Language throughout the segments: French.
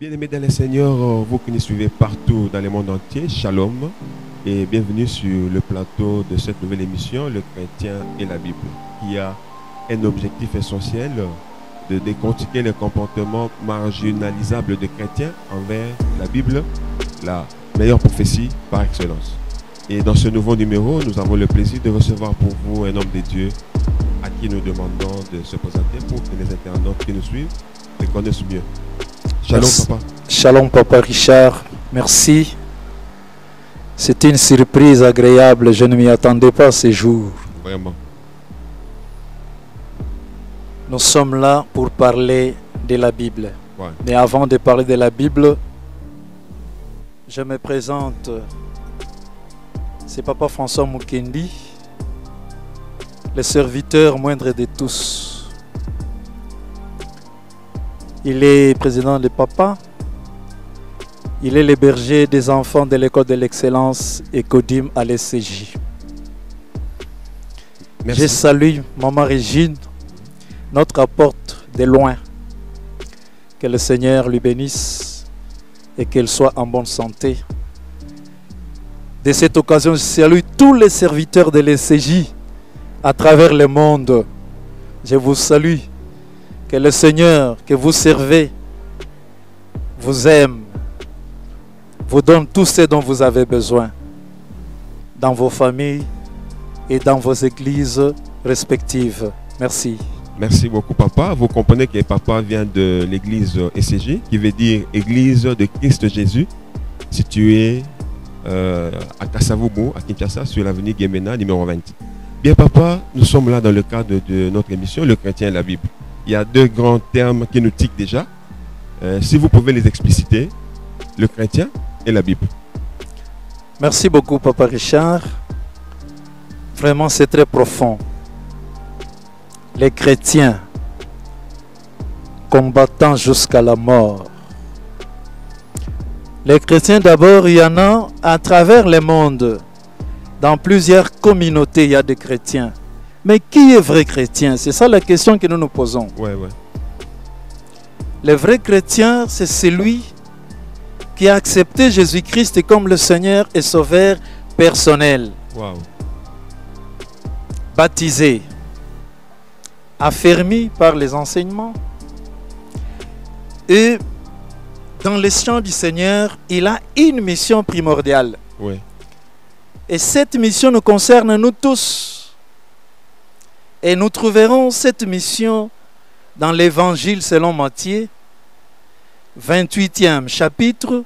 Bien-aimés dans le Seigneur, vous qui nous suivez partout dans le monde entier, shalom et bienvenue sur le plateau de cette nouvelle émission, Le Chrétien et la Bible, qui a un objectif essentiel de décortiquer le comportement marginalisable des chrétiens envers la Bible, la meilleure prophétie par excellence. Et dans ce nouveau numéro, nous avons le plaisir de recevoir pour vous un homme de Dieu à qui nous demandons de se présenter pour que les internautes qui nous suivent le connaissent mieux. Shalom, Merci. papa. Shalom Papa Richard, merci. C'est une surprise agréable, je ne m'y attendais pas ce jour. Vraiment. Nous sommes là pour parler de la Bible. Ouais. Mais avant de parler de la Bible, je me présente. C'est Papa François Mukendi, le serviteur moindre de tous. Il est président de Papa. Il est le berger des enfants de l'école de l'excellence Ecodim à l'ECJ. Merci. Je salue Maman Régine, notre apporte de loin. Que le Seigneur lui bénisse et qu'elle soit en bonne santé. De cette occasion, je salue tous les serviteurs de l'ECJ à travers le monde. Je vous salue. Que le Seigneur que vous servez vous aime, vous donne tout ce dont vous avez besoin dans vos familles et dans vos églises respectives. Merci. Merci beaucoup, papa. Vous comprenez que papa vient de l'église ECJ, qui veut dire Église de Christ Jésus, située à Kasavubu, à Kinshasa, sur l'avenue Guémena, numéro 20. Bien, papa, nous sommes là dans le cadre de notre émission, Le Chrétien et la Bible. Il y a deux grands termes qui nous tiquent déjà. Si vous pouvez les expliciter, le chrétien et la Bible. Merci beaucoup, Papa Richard. Vraiment, c'est très profond. Les chrétiens combattant jusqu'à la mort. Les chrétiens, d'abord, il y en a à travers le monde. Dans plusieurs communautés, il y a des chrétiens. Mais qui est vrai chrétien? C'est ça la question que nous nous posons. Ouais. Le vrai chrétien, c'est celui qui a accepté Jésus-Christ comme le Seigneur et Sauveur personnel. Wow. Baptisé, affermi par les enseignements. Et dans les champs du Seigneur, il a une mission primordiale. Ouais. Et cette mission nous concerne nous tous. Et nous trouverons cette mission dans l'Évangile selon Matthieu, 28e chapitre,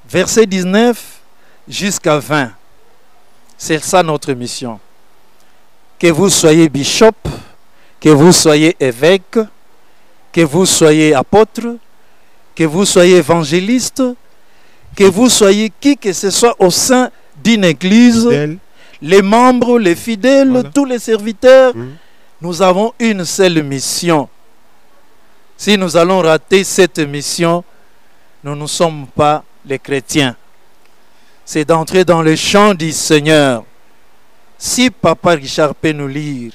verset 19 jusqu'à 20. C'est ça notre mission. Que vous soyez bishop, que vous soyez évêque, que vous soyez apôtre, que vous soyez évangéliste, que vous soyez qui que ce soit au sein d'une église, Fidèle. les membres, les fidèles, Voilà. tous les serviteurs, nous avons une seule mission. Si nous allons rater cette mission, nous ne sommes pas les chrétiens. C'est d'entrer dans le champ du Seigneur. Si Papa Richard peut nous lire,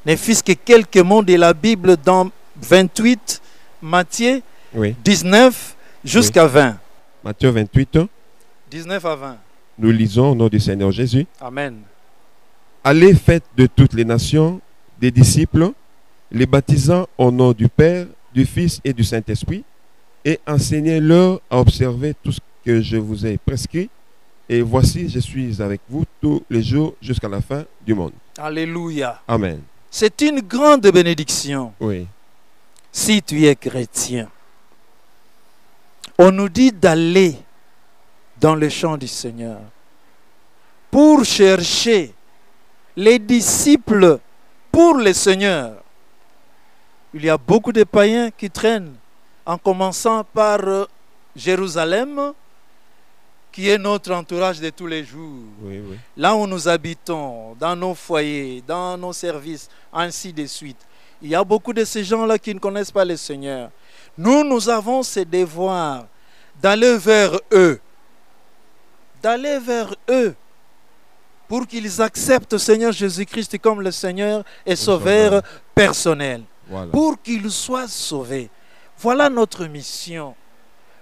ne fût-ce que quelques mots de la Bible dans 28, Matthieu Oui. 19 jusqu'à 20. Matthieu 28, 19 à 20. nous lisons au nom du Seigneur Jésus. Amen. Allez, faites de toutes les nations des disciples, les baptisant au nom du Père, du Fils et du Saint-Esprit, et enseignez-leur à observer tout ce que je vous ai prescrit. Et voici, je suis avec vous tous les jours jusqu'à la fin du monde. Alléluia. Amen. C'est une grande bénédiction Oui. si tu es chrétien. On nous dit d'aller dans le champ du Seigneur pour chercher les disciples pour le Seigneur. Il y a beaucoup de païens qui traînent, en commençant par Jérusalem, qui est notre entourage de tous les jours. Oui. Là où nous habitons, dans nos foyers, dans nos services, ainsi de suite. Il y a beaucoup de ces gens-là qui ne connaissent pas le Seigneur. Nous avons ce devoir d'aller vers eux. D'aller vers eux pour qu'ils acceptent le Seigneur Jésus-Christ comme le Seigneur et Sauveur personnel. Voilà. Pour qu'ils soient sauvés. Voilà notre mission.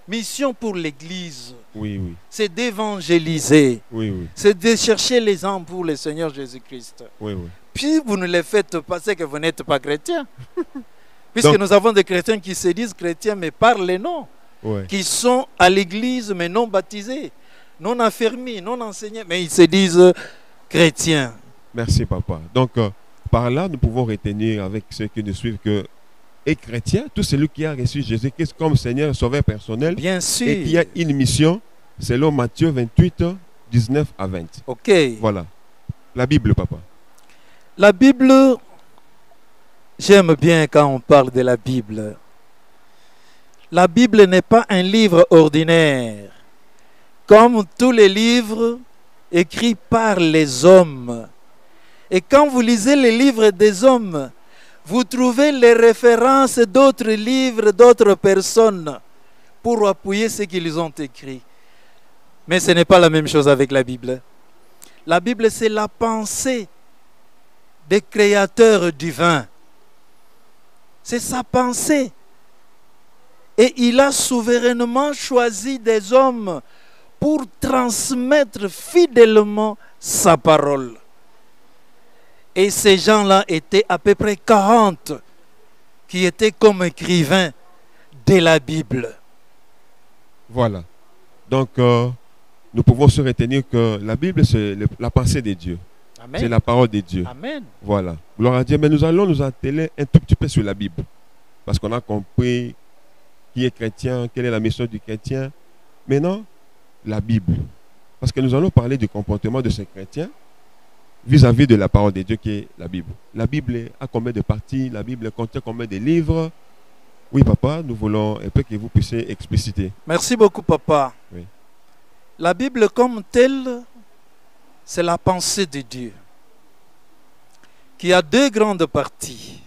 Mission pour l'Église, Oui, oui. c'est d'évangéliser, Oui, oui. c'est de chercher les âmes pour le Seigneur Jésus-Christ. Oui, oui. Puis vous ne les faites pas, c'est que vous n'êtes pas chrétien. Puisque Donc- nous avons des chrétiens qui se disent chrétiens, mais par les noms, Ouais. qui sont à l'église, mais non baptisés, non affermis, non enseignés, mais ils se disent chrétiens. Merci, papa. Donc, par là, nous pouvons retenir avec ceux qui nous suivent que est chrétien, tout celui qui a reçu Jésus-Christ comme Seigneur et Sauveur personnel Bien sûr. et qui a une mission, selon Matthieu 28, 19 à 20. Ok. Voilà. La Bible, papa. La Bible, j'aime bien quand on parle de la Bible. La Bible n'est pas un livre ordinaire, comme tous les livres écrits par les hommes. Et quand vous lisez les livres des hommes, vous trouvez les références d'autres livres, d'autres personnes, pour appuyer ce qu'ils ont écrit. Mais ce n'est pas la même chose avec la Bible. La Bible, c'est la pensée des créateurs divins. C'est sa pensée. Et il a souverainement choisi des hommes pour transmettre fidèlement sa parole. Et ces gens-là étaient à peu près 40 qui étaient comme écrivains de la Bible. Voilà. Donc, nous pouvons se retenir que la Bible, c'est la pensée de Dieu. C'est Amen. la parole de Dieu. Amen. Voilà. Gloire à Dieu. Mais nous allons nous atteler un tout petit peu sur la Bible. Parce qu'on a compris qui est chrétien, quelle est la mission du chrétien. Maintenant, la Bible. Parce que nous allons parler du comportement de ces chrétiens vis-à-vis de la parole de Dieu qui est la Bible. La Bible a combien de parties? La Bible contient combien de livres? Oui, papa, nous voulons un peu que vous puissiez expliciter. Merci beaucoup, papa. Oui. La Bible comme telle, c'est la pensée de Dieu, qui a deux grandes parties.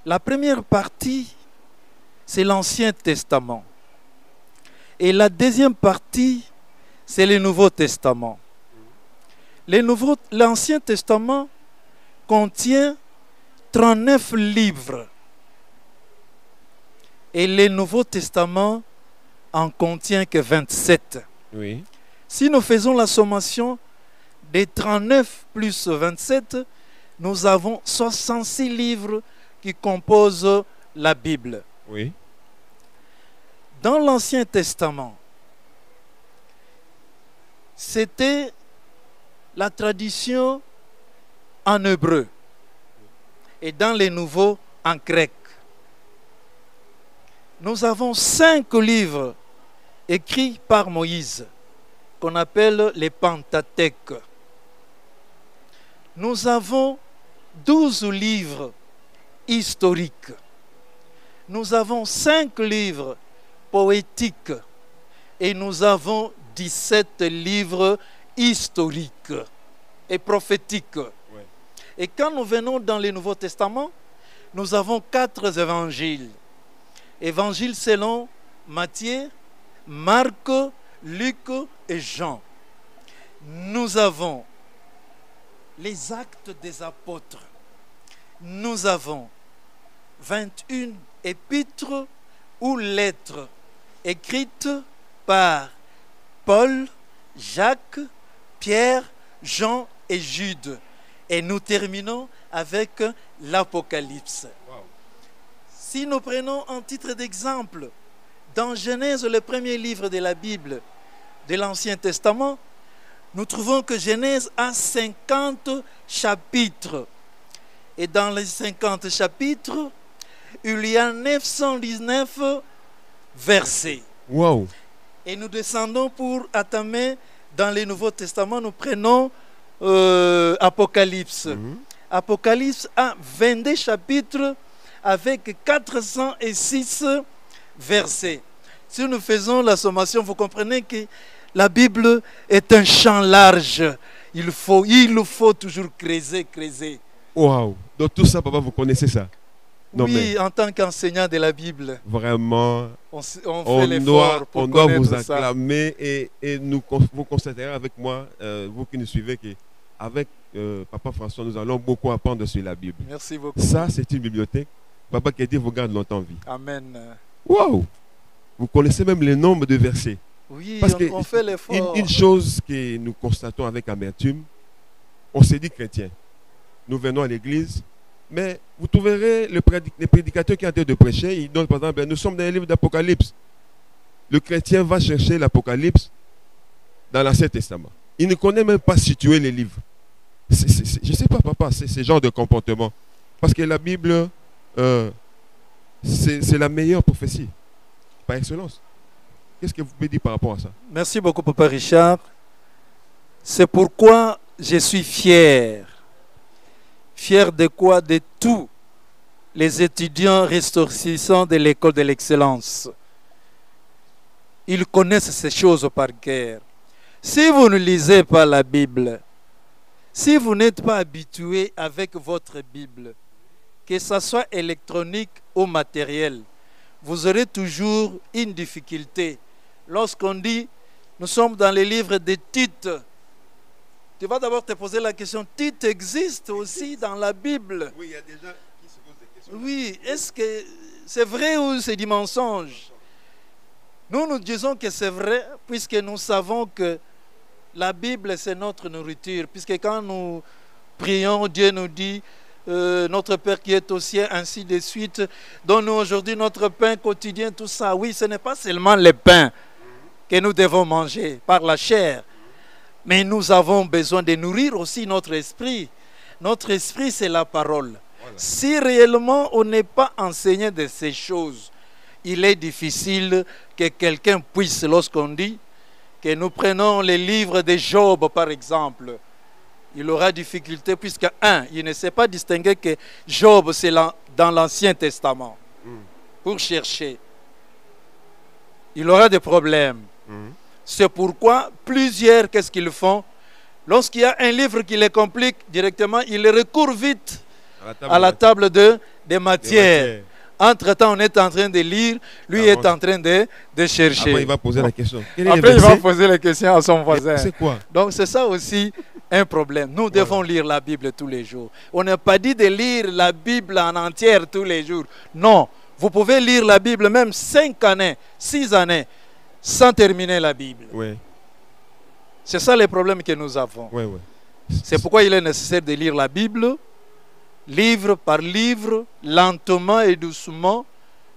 La première partie, c'est l'Ancien Testament. Et la deuxième partie, c'est le Nouveau Testament. L'Ancien Testament contient 39 livres. Et le Nouveau Testament en contient que 27. Oui. Si nous faisons la sommation des 39 plus 27, nous avons 66 livres qui composent la Bible. Oui. Dans l'Ancien Testament, c'était la tradition en hébreu et dans les nouveaux en grec. Nous avons 5 livres écrits par Moïse qu'on appelle les Pentateuques. Nous avons 12 livres historiques. Nous avons 5 livres poétiques et nous avons 17 livres historiques et prophétiques. Ouais. Et quand nous venons dans le Nouveau Testament, nous avons 4 évangiles. Évangile selon Matthieu, Marc, Luc et Jean. Nous avons les actes des apôtres. Nous avons 21 épîtres ou lettres écrites par Paul, Jacques, Pierre, Jean et Jude. Et nous terminons avec l'Apocalypse. Wow. Si nous prenons un titre d'exemple, dans Genèse, le premier livre de la Bible, de l'Ancien Testament, nous trouvons que Genèse a 50 chapitres. Et dans les 50 chapitres, il y a 919 versets. Wow. Et nous descendons pour entamer dans le Nouveau Testament, nous prenons Apocalypse. Apocalypse a 22 chapitres avec 406 versets. Si nous faisons la sommation, vous comprenez que la Bible est un champ large. Il faut toujours creuser. Wow. Donc tout ça, papa, vous connaissez ça? Non, Oui, en tant qu'enseignant de la Bible, vraiment, on fait on l'effort pour doit vous connaître ça. acclamer et vous constaterez avec moi, vous qui nous suivez, qu'avec Papa François, nous allons beaucoup apprendre sur la Bible. Merci beaucoup. Ça, c'est une bibliothèque Papa, que Dieu vous garde longtemps en vie. Amen. Waouh! Vous connaissez même le nombre de versets. Oui, Parce que on fait l'effort. une chose que nous constatons avec amertume, on se dit chrétien. Nous venons à l'église, mais vous trouverez les prédicateurs qui ont été de prêcher, ils donnent par exemple, nous sommes dans un livre d'Apocalypse. Le chrétien va chercher l'Apocalypse dans l'Ancien Testament. Il ne connaît même pas situer les livres. Je ne sais pas, papa, c'est ce genre de comportement. Parce que la Bible, c'est la meilleure prophétie, par excellence. Qu'est-ce que vous pouvez dire par rapport à ça? Merci beaucoup, Papa Richard. C'est pourquoi je suis fier. Fier de quoi? De tous les étudiants ressortissants de l'école de l'excellence. Ils connaissent ces choses par cœur. Si vous ne lisez pas la Bible, si vous n'êtes pas habitué avec votre Bible, que ce soit électronique ou matériel, vous aurez toujours une difficulté. Lorsqu'on dit, nous sommes dans les livres de Tite, tu vas d'abord te poser la question, Tite existe aussi dans la Bible? Oui, il y a des gens qui se posent des questions. Oui, est-ce que c'est vrai ou c'est du mensonge? Nous disons que c'est vrai, puisque nous savons que la Bible, c'est notre nourriture. Puisque quand nous prions, Dieu nous dit, notre Père qui est au ciel, ainsi de suite, donne-nous aujourd'hui notre pain quotidien, tout ça. Oui, ce n'est pas seulement le pain que nous devons manger par la chair, mais nous avons besoin de nourrir aussi notre esprit. Notre esprit, c'est la parole. Voilà. Si réellement on n'est pas enseigné de ces choses, il est difficile que quelqu'un puisse, lorsqu'on dit que nous prenons les livres de Job, par exemple, il aura difficulté puisque, il ne sait pas distinguer que Job, c'est dans l'Ancien Testament. Pour chercher, il aura des problèmes. C'est pourquoi plusieurs, qu'est-ce qu'ils font? Lorsqu'il y a un livre qui les complique directement, ils recourent vite à la table des matières. Entre-temps, on est en train de lire, lui est en train de chercher. Après, il va poser la question. Après, il va poser la question à son voisin. C'est quoi? Donc, c'est ça aussi un problème. Nous devons lire la Bible tous les jours. On n'a pas dit de lire la Bible en entière tous les jours. Non, vous pouvez lire la Bible même 5 années, 6 années, sans terminer la Bible. Oui. C'est ça le problème que nous avons. Oui, oui. C'est pourquoi il est nécessaire de lire la Bible, livre par livre, lentement et doucement,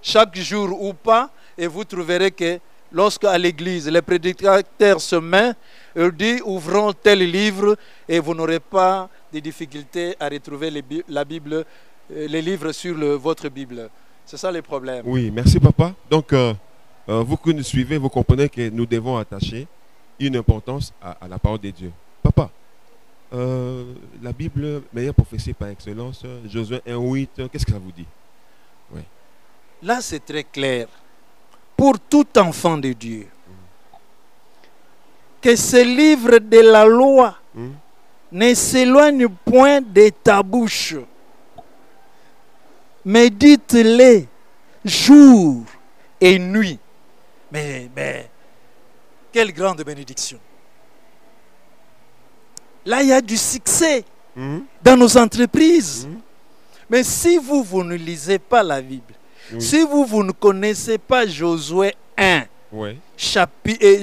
chaque jour ou pas, et vous trouverez que lorsque à l'église, les prédicateurs se mettent, ils disent ouvrons tel livre, et vous n'aurez pas de difficulté à retrouver la Bible, les livres sur votre Bible. C'est ça le problème. Oui, merci papa. Donc, vous qui nous suivez, vous comprenez que nous devons attacher une importance à la parole de Dieu. Papa, la Bible, meilleure prophétie par excellence, Josué 1:8, qu'est-ce que ça vous dit? Oui. Là, c'est très clair. Pour tout enfant de Dieu, que ce livre de la loi ne s'éloigne point de ta bouche. Médite-les jour et nuit. Mais, quelle grande bénédiction. Là, il y a du succès dans nos entreprises. Mais si vous ne lisez pas la Bible, si vous ne connaissez pas Josué 1,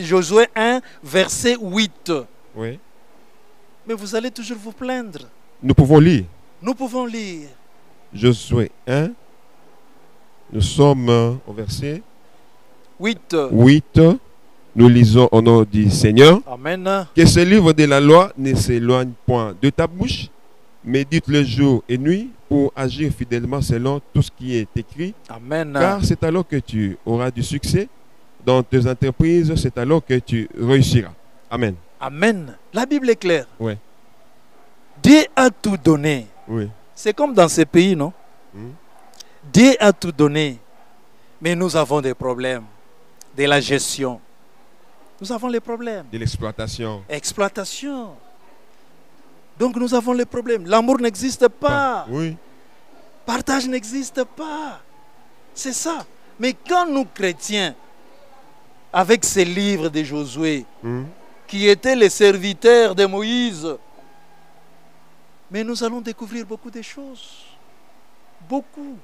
Josué 1, verset 8, mais vous allez toujours vous plaindre. Nous pouvons lire. Nous pouvons lire. Josué 1, nous sommes au verset 8. Nous lisons au nom du Seigneur. Amen. Que ce livre de la loi ne s'éloigne point de ta bouche, médite-le jour et nuit pour agir fidèlement selon tout ce qui est écrit. Amen. Car c'est alors que tu auras du succès dans tes entreprises, c'est alors que tu réussiras. Amen. Amen. La Bible est claire. Oui. Dieu a tout donné. Oui. C'est comme dans ces pays, non? Dieu a tout donné. Mais nous avons des problèmes de la gestion. Nous avons les problèmes. De l'exploitation. Exploitation. Donc nous avons les problèmes. L'amour n'existe pas. Oui. Partage n'existe pas. C'est ça. Mais quand nous, chrétiens, avec ces livres de Josué, qui étaient les serviteurs de Moïse, mais nous allons découvrir beaucoup de choses. Beaucoup.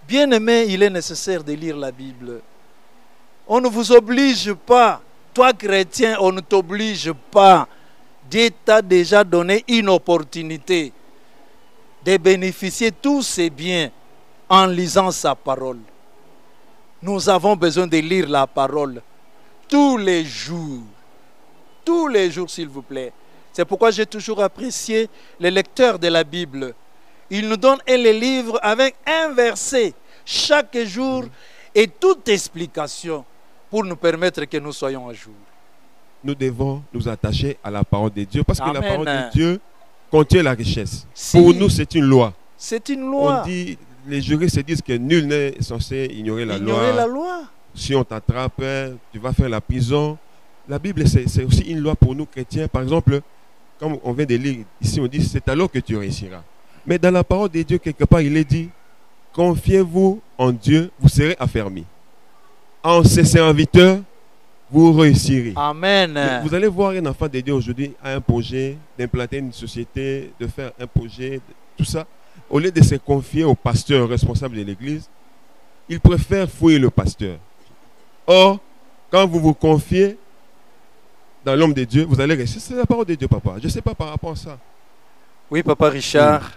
Bien-aimé, il est nécessaire de lire la Bible. On ne vous oblige pas. Toi, chrétien, on ne t'oblige pas. Dieu t'a déjà donné une opportunité de bénéficier de tous ses biens en lisant sa parole. Nous avons besoin de lire la parole tous les jours. Tous les jours, s'il vous plaît. C'est pourquoi j'ai toujours apprécié les lecteurs de la Bible. Ils nous donnent les livres avec un verset chaque jour et toute explication pour nous permettre que nous soyons à jour. Nous devons nous attacher à la parole de Dieu parce que Amen. la parole de Dieu contient la richesse. Si. Pour nous, c'est une loi. C'est une loi. On dit, les juristes disent que nul n'est censé ignorer la Ignorer loi. la loi. Si on t'attrape, tu vas faire la prison. La Bible, c'est aussi une loi pour nous chrétiens. Par exemple, comme on vient de lire ici, on dit c'est alors que tu réussiras. Mais dans la parole de Dieu, quelque part, il est dit confiez-vous en Dieu, vous serez affermis. En ses serviteurs, vous réussirez. Amen. Vous allez voir un enfant de Dieu aujourd'hui a un projet d'implanter une société, de faire un projet, tout ça. Au lieu de se confier au pasteur responsable de l'église, il préfère fouiller le pasteur. Or, quand vous vous confiez dans l'homme de Dieu, vous allez réussir. C'est la parole de Dieu, papa. Je ne sais pas par rapport à ça. Oui, papa Richard,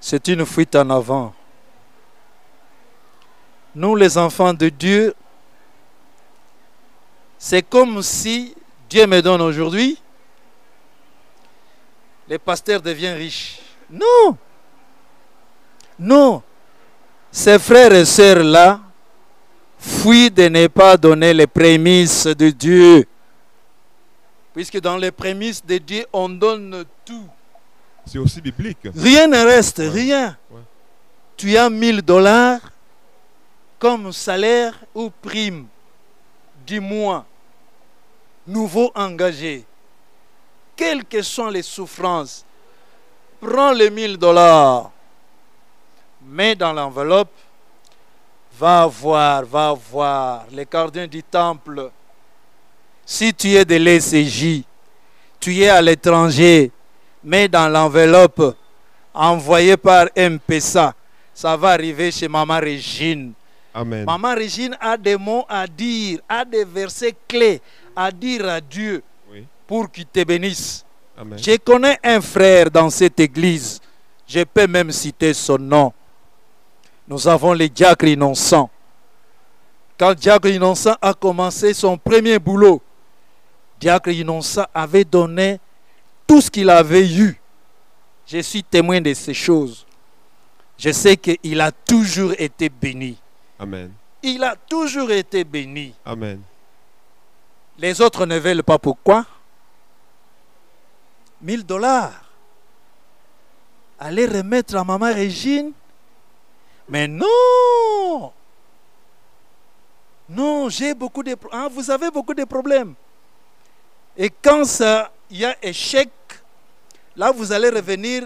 c'est une fuite en avant. Nous, les enfants de Dieu, c'est comme si Dieu me donne aujourd'hui, les pasteurs deviennent riches. Non. Non. Ces frères et sœurs-là fuient de ne pas donner les prémices de Dieu. Puisque dans les prémices de Dieu, on donne tout. C'est aussi biblique. Rien ne reste, Ouais. rien. Ouais. Tu as 1000 $ comme salaire ou prime du mois. Nouveau engagé. Quelles que soient les souffrances, prends les 1000 $, mets dans l'enveloppe, va voir les gardiens du temple. Si tu es de l'ECJ, tu es à l'étranger, mets dans l'enveloppe, envoyé par M-Pesa, ça va arriver chez Maman Régine. Amen. Maman Régine a des mots à dire, a des versets clés à dire à Dieu Oui. pour qu'il te bénisse. Amen. Je connais un frère dans cette église, je peux même citer son nom. Nous avons le diacre Innocent. Quand Diacre Innocent a commencé son premier boulot, Diacre Innocent avait donné tout ce qu'il avait eu. Je suis témoin de ces choses. Je sais qu'il a toujours été béni. Amen. Il a toujours été béni. Amen. Les autres ne veulent pas pourquoi? 1000 $. Allez remettre à Maman Régine. Mais non! Non, j'ai beaucoup de problèmes. Vous avez beaucoup de problèmes. Et quand il y a échec, là vous allez revenir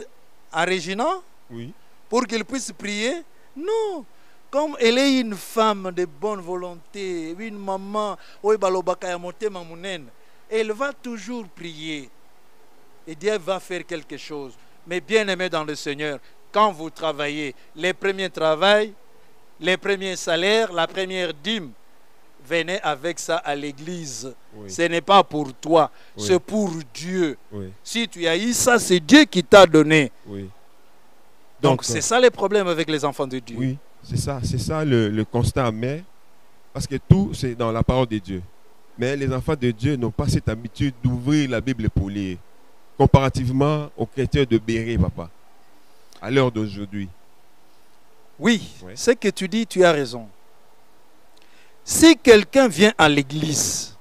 à Régina Oui. pour qu'il puisse prier. Non. Comme elle est une femme de bonne volonté, une maman, elle va toujours prier. Et Dieu va faire quelque chose. Mais bien aimé dans le Seigneur, quand vous travaillez, les premiers travails, les premiers salaires, la première dîme, venez avec ça à l'église. Oui. Ce n'est pas pour toi, Oui. c'est pour Dieu. Oui. Si tu as eu ça, c'est Dieu qui t'a donné. Oui. Donc c'est ça le problème avec les enfants de Dieu. Oui, c'est ça le constat amer. Parce que tout, c'est dans la parole de Dieu. Mais les enfants de Dieu n'ont pas cette habitude d'ouvrir la Bible pour lire. Comparativement aux chrétiens de Béret, papa. À l'heure d'aujourd'hui. Oui, Ouais. ce que tu dis, tu as raison. Si quelqu'un vient à l'église,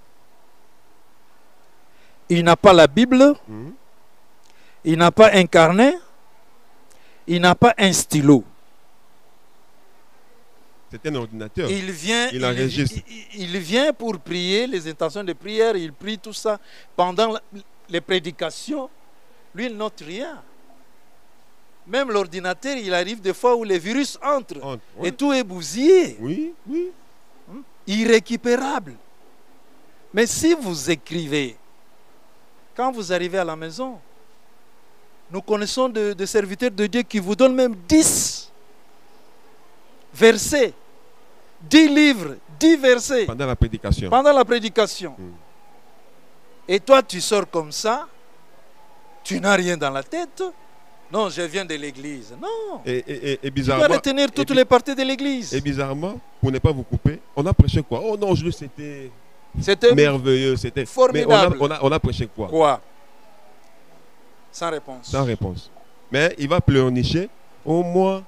il n'a pas la Bible, Mhm. il n'a pas un carnet, il n'a pas un stylo. C'est un ordinateur. Il vient, Il enregistre. il vient pour prier, les intentions de prière, il prie tout ça. Pendant les prédications, lui, il note rien. Même l'ordinateur, il arrive des fois où les virus entrent Entre. et Ouais. tout est bousillé, Oui, oui. irrécupérable. Mais si vous écrivez, quand vous arrivez à la maison, nous connaissons des serviteurs de Dieu qui vous donnent même 10. versets, 10 livres, 10 versets Pendant la prédication. pendant la prédication. Et toi, tu sors comme ça, tu n'as rien dans la tête. Non, je viens de l'église. Non. Et Tu dois bizarrement, retenir toutes les parties de l'église. et bizarrement, pour ne pas vous couper, on a prêché quoi? Oh non, c'était C'était merveilleux, c'était formidable. Mais on a prêché quoi? quoi? Sans réponse. Sans réponse. Mais il va pleurnicher. Oh moi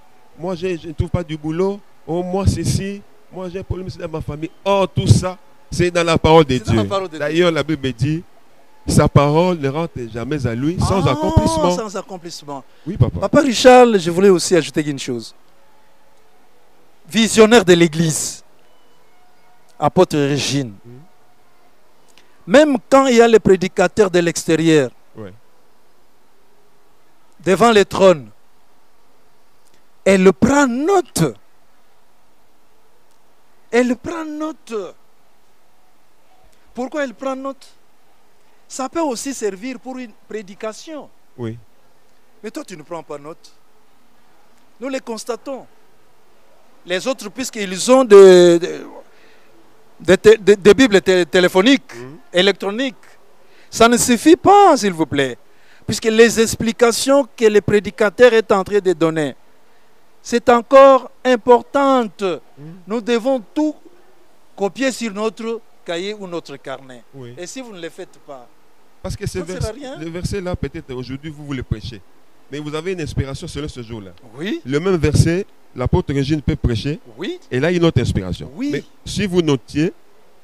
je ne trouve pas du boulot. Oh moi ceci. Moi j'ai un problème dans ma famille. Oh tout ça, c'est dans la parole de C'est dans Dieu. la parole de Dieu. D'ailleurs, la Bible dit, sa parole ne rentre jamais à lui sans accomplissement. Sans accomplissement. Oui, papa. Papa Richard, je voulais aussi ajouter une chose. Visionnaire de l'église, apôtre Régine. Même quand il y a les prédicateurs de l'extérieur, Ouais. devant le trône, elle prend note. Elle prend note. Pourquoi elle prend note? Ça peut aussi servir pour une prédication. Oui. Mais toi, tu ne prends pas note. Nous les constatons. Les autres, puisqu'ils ont des Bibles téléphoniques, électroniques, ça ne suffit pas, s'il vous plaît. Puisque les explications que le prédicateur est en train de donner, c'est encore importante. Nous devons tout copier sur notre cahier ou notre carnet. Oui. Et si vous ne le faites pas, Parce que ça ne sert à rien. le verset là, peut-être aujourd'hui, vous le prêchez. Mais vous avez une inspiration selon ce jour-là. Oui, Le même verset, l'apôtre Régine peut prêcher. oui, Et là, il y a une autre inspiration. Oui. Mais si vous notiez,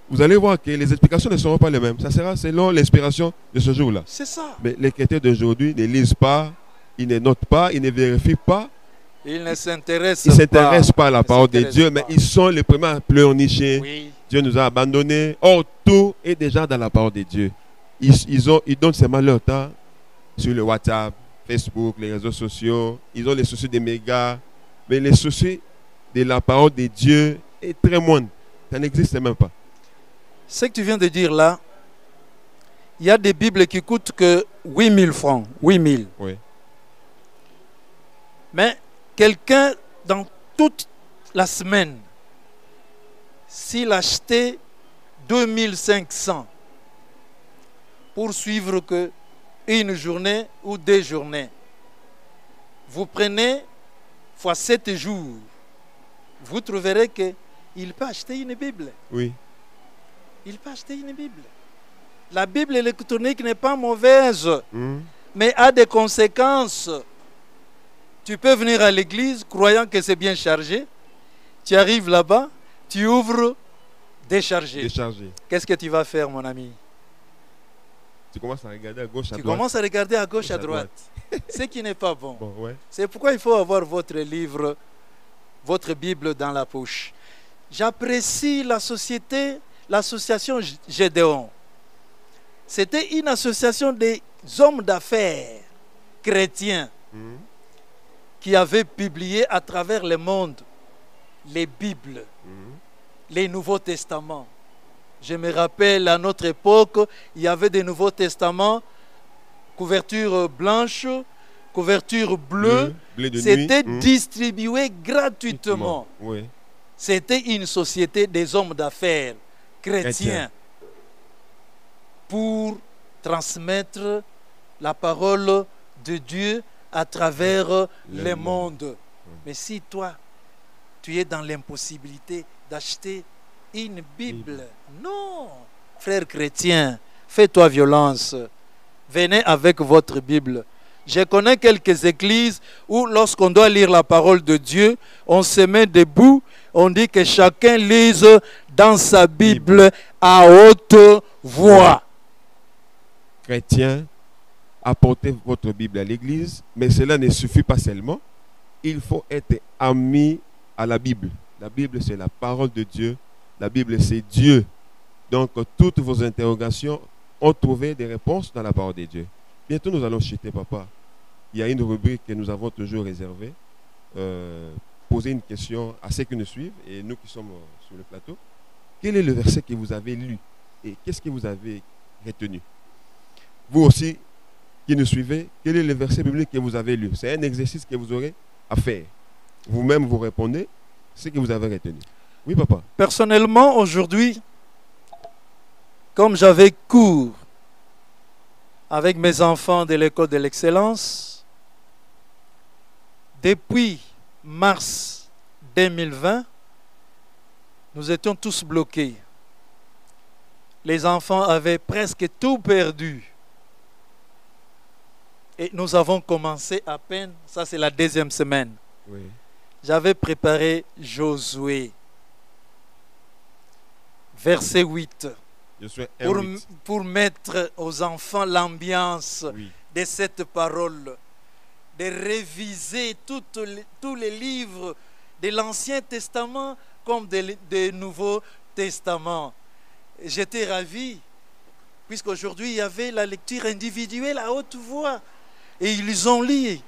vous allez voir que les explications ne seront pas les mêmes. Ça sera selon l'inspiration de ce jour-là. c'est ça. Mais les chrétiens d'aujourd'hui ne lisent pas, ils ne notent pas, ils ne vérifient pas, Ils ne s'intéressent ils ne s'intéressent pas à la Ils parole de s'intéressent Dieu, pas. mais ils sont les premiers à pleurnicher. Oui, Dieu nous a abandonnés. Or, tout est déjà dans la parole de Dieu. Ils donnent seulement leur temps sur le WhatsApp, Facebook, les réseaux sociaux. Ils ont les soucis des mégas. Mais les soucis de la parole de Dieu est très moindre. Ça n'existe même pas. ce que tu viens de dire là, il y a des Bibles qui coûtent que 8000 francs. 8000. Oui. Mais quelqu'un, dans toute la semaine, s'il achetait 2500 pour suivre que une journée ou 2 journées, vous prenez fois 7 jours, vous trouverez qu'il peut acheter une Bible. Oui. Il peut acheter une Bible. La Bible électronique n'est pas mauvaise, mais a des conséquences. Tu peux venir à l'église croyant que c'est bien chargé. Tu arrives là-bas, tu ouvres, déchargé. Déchargé. Qu'est-ce que tu vas faire, mon ami? Tu commences à regarder à gauche, à Tu droite. commences à regarder à gauche, à droite. Ce qui n'est pas bon. Bon, ouais. C'est pourquoi il faut avoir votre livre, votre Bible dans la poche. J'apprécie la société, l'association Gédéon. C'était une association des hommes d'affaires chrétiens qui avaient publié à travers le monde les Bibles, les Nouveaux Testaments. Je me rappelle, à notre époque, il y avait des Nouveaux Testaments, couverture blanche, couverture bleue. Bleu de C'était nuit. distribué gratuitement. Oui. C'était une société des hommes d'affaires chrétiens Chrétiens. pour transmettre la parole de Dieu à travers le monde. Mais si toi, tu es dans l'impossibilité d'acheter une Bible, non, frère chrétien, fais-toi violence. Venez avec votre Bible. Je connais quelques églises où lorsqu'on doit lire la parole de Dieu, on se met debout, on dit que chacun lise dans sa Bible à haute voix. Chrétiens, apportez votre Bible à l'église, mais cela ne suffit pas seulement. Il faut être ami à la Bible. La Bible, c'est la parole de Dieu. La Bible, c'est Dieu. Donc, toutes vos interrogations ont trouvé des réponses dans la parole de Dieu. Bientôt, nous allons chuter, papa. Il y a une rubrique que nous avons toujours réservée. Poser une question à ceux qui nous suivent et nous qui sommes sur le plateau. Quel est le verset que vous avez lu et qu'est-ce que vous avez retenu? Vous aussi, qui nous suivez, quel est le verset biblique que vous avez lu? C'est un exercice que vous aurez à faire. Vous-même, vous répondez. ce que vous avez retenu. Oui, papa. Personnellement, aujourd'hui, comme j'avais cours avec mes enfants de l'école de l'excellence, depuis mars 2020, nous étions tous bloqués. Les enfants avaient presque tout perdu. Et nous avons commencé à peine, ça c'est la deuxième semaine. Oui. J'avais préparé Josué, verset 8, Josué pour, 1:8. pour mettre aux enfants l'ambiance Oui. de cette parole, de réviser tous les livres de l'Ancien Testament comme de Nouveau Testament. J'étais ravi, puisqu'aujourd'hui il y avait la lecture individuelle à haute voix, et ils ont lu.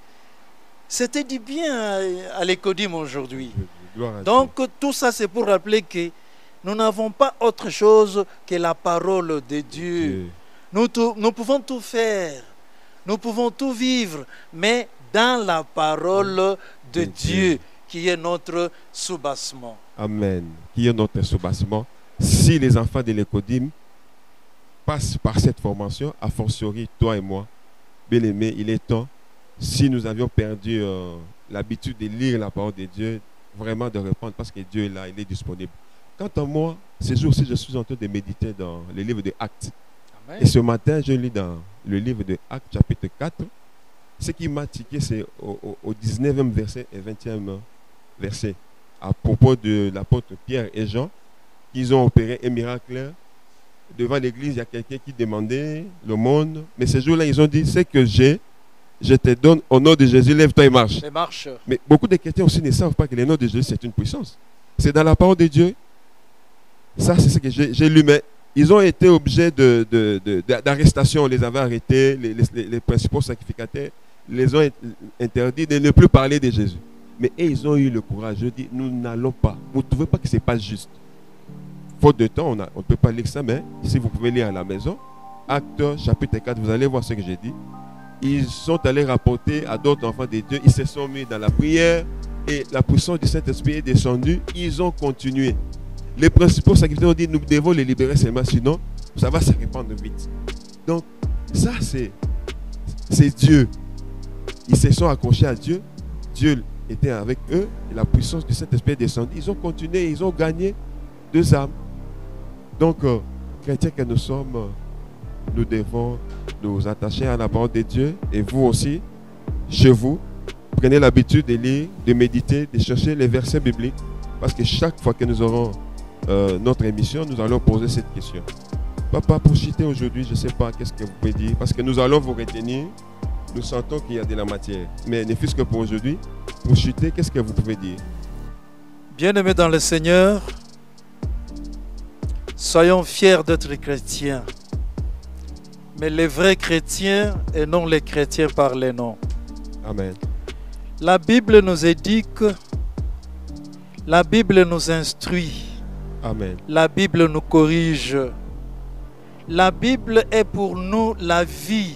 C'était du bien à l'Écodim aujourd'hui. Gloire à Donc tout ça c'est pour rappeler que nous n'avons pas autre chose que la parole de Dieu. Dieu. Nous pouvons tout faire, nous pouvons tout vivre, mais dans la parole de Dieu, qui est notre soubassement. Amen. Qui est notre soubassement. Si les enfants de l'Écodim passent par cette formation, a fortiori, toi et moi, bien aimé, il est temps, si nous avions perdu l'habitude de lire la parole de Dieu, vraiment de répondre parce que Dieu est là, il est disponible. Quant à moi, ces jours-ci, je suis en train de méditer dans le livre de Actes. Amen. Et ce matin, je lis dans le livre de Actes, chapitre 4. Ce qui m'a tiqué, c'est au 19e verset et 20e verset, à propos de l'apôtre Pierre et Jean, qu'ils ont opéré un miracle. Devant l'église, il y a quelqu'un qui demandait le monde. Mais ce jour-là, ils ont dit, ce que j'ai, je te donne au nom de Jésus, lève-toi et marche. Et marche. Mais beaucoup de chrétiens aussi ne savent pas que le nom de Jésus, c'est une puissance. C'est dans la parole de Dieu. Ça, c'est ce que j'ai lu. Mais ils ont été objets d'arrestation. On les avait arrêtés. Les principaux sacrificateurs les ont interdit de ne plus parler de Jésus. Mais ils ont eu le courage. Je dis, nous n'allons pas. Vous ne trouvez pas que ce n'est pas juste. Faute de temps, on ne peut pas lire ça, mais si vous pouvez lire à la maison, Actes chapitre 4, vous allez voir ce que j'ai dit. Ils sont allés rapporter à d'autres enfants de Dieu. Ils se sont mis dans la prière et la puissance du Saint-Esprit est descendue. Ils ont continué. Les principaux sacrificateurs ont dit, nous devons les libérer seulement, sinon ça va se répandre vite. Donc, ça c'est Dieu. Ils se sont accrochés à Dieu. Dieu était avec eux et la puissance du Saint-Esprit est descendue. Ils ont continué, ils ont gagné 2 âmes. Donc, chrétiens que nous sommes, nous devons nous attacher à la parole de Dieu. Et vous aussi, chez vous, prenez l'habitude de lire, de méditer, de chercher les versets bibliques. Parce que chaque fois que nous aurons notre émission, nous allons poser cette question. Papa, pour chuter aujourd'hui, je ne sais pas qu'est-ce que vous pouvez dire. Parce que nous allons vous retenir. Nous sentons qu'il y a de la matière. Mais ne fût-ce que pour aujourd'hui, pour chuter, qu'est-ce que vous pouvez dire? Bien-aimés dans le Seigneur, soyons fiers d'être chrétiens. Mais les vrais chrétiens et non les chrétiens par les noms. Amen. La Bible nous éduque, la Bible nous instruit, Amen. la Bible nous corrige. La Bible est pour nous la vie.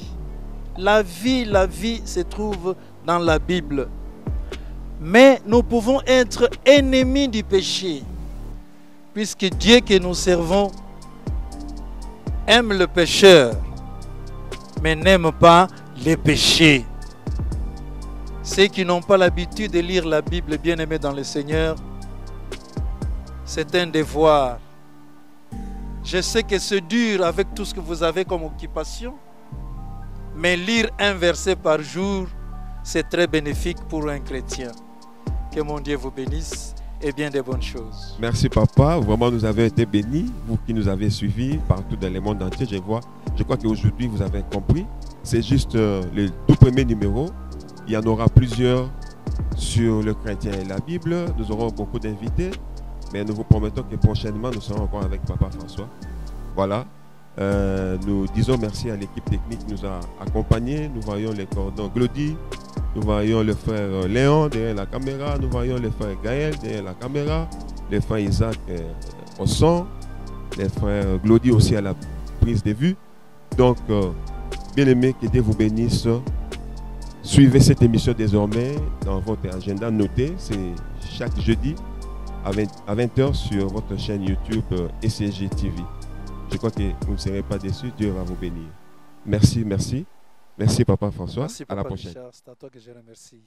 La vie se trouve dans la Bible. Mais nous pouvons être ennemis du péché, puisque Dieu que nous servons aime le pécheur, mais n'aime pas les péchés. Ceux qui n'ont pas l'habitude de lire la Bible, bien-aimés dans le Seigneur, c'est un devoir. Je sais que c'est dur avec tout ce que vous avez comme occupation, mais lire un verset par jour, c'est très bénéfique pour un chrétien. Que mon Dieu vous bénisse et bien des bonnes choses. Merci papa, vraiment nous avons été bénis, vous qui nous avez suivis partout dans le monde entier, je crois qu'aujourd'hui vous avez compris, c'est juste le tout premier numéro, il y en aura plusieurs sur le chrétien et la Bible, nous aurons beaucoup d'invités, mais nous vous promettons que prochainement nous serons encore avec papa François. Voilà, nous disons merci à l'équipe technique qui nous a accompagnés, nous voyons les cordons Glody, nous voyons le frère Léon derrière la caméra, nous voyons le frère Gaël derrière la caméra, le frère Isaac au son, les frères Glody aussi à la prise de vue. Donc, bien aimé, que Dieu vous bénisse. Suivez cette émission désormais dans votre agenda. Notez, c'est chaque jeudi à 20h sur votre chaîne YouTube ECG TV. Je crois que vous ne serez pas déçus. Dieu va vous bénir. Merci, merci. Merci, Papa François. Merci, À la Papa prochaine. Richard. C'est à toi que je remercie.